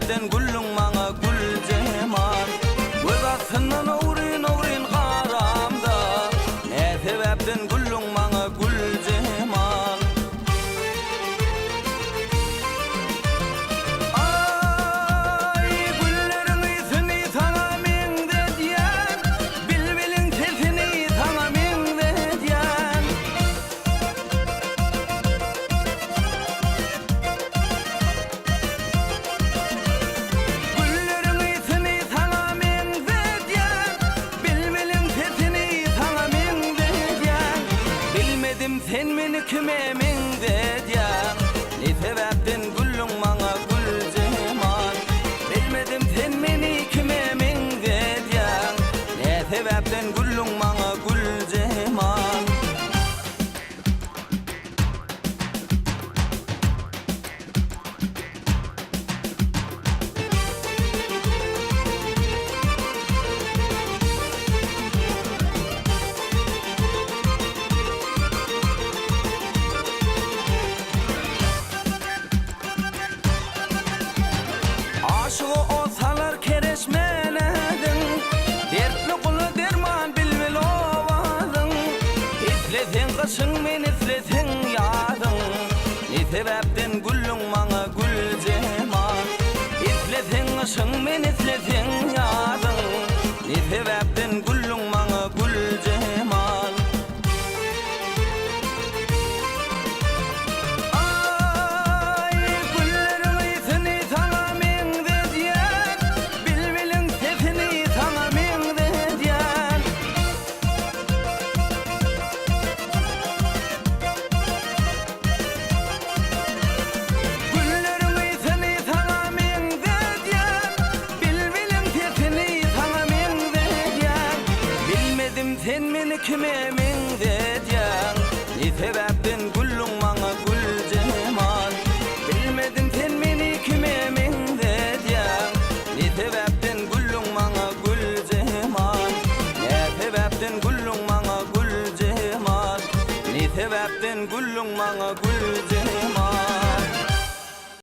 sebepten gullung maňa gul jeman. Göz asynyň owryn garamda, ne sebepten gullung maňa gul jeman. Ay gullerin isini sana mende diýen, bilbiliň sesini sana mende diýen. Gullerin isini sana mende diýen, bilbiliň sesini sana mende diýen. Bilmedim sen meni kime mende diýen, ne sebepten gullung maňa gul jeman. Bilmedim sen meni kime mende diýen, ne sebepten gullung maňa gul jeman. Aşığı olsalar kereşmenedin, dertli kulu derman bilmel ovadın. İsletin kışın men isletin yadın, ne sebepten gullung maňa gul jeman. İsletin kışın men isletin yadın, ne sebepten gullung maňa gul jeman. Ay gullerin isini sana mende diýen, bilbiliň sesini sana mende diýen. Gullerin isini sana mende diýen, bilbiliň sesini sana mende diýen. Bilmedim sen meni kime mende diýen, ne sebepten gullung maňa gul jeman. Bilmedim sen meni kime mende diýen, ne sebepten gullung maňa gul jeman. Ne sebepten gullung maňa gul jeman, ne sebepten gullung maňa gul jeman.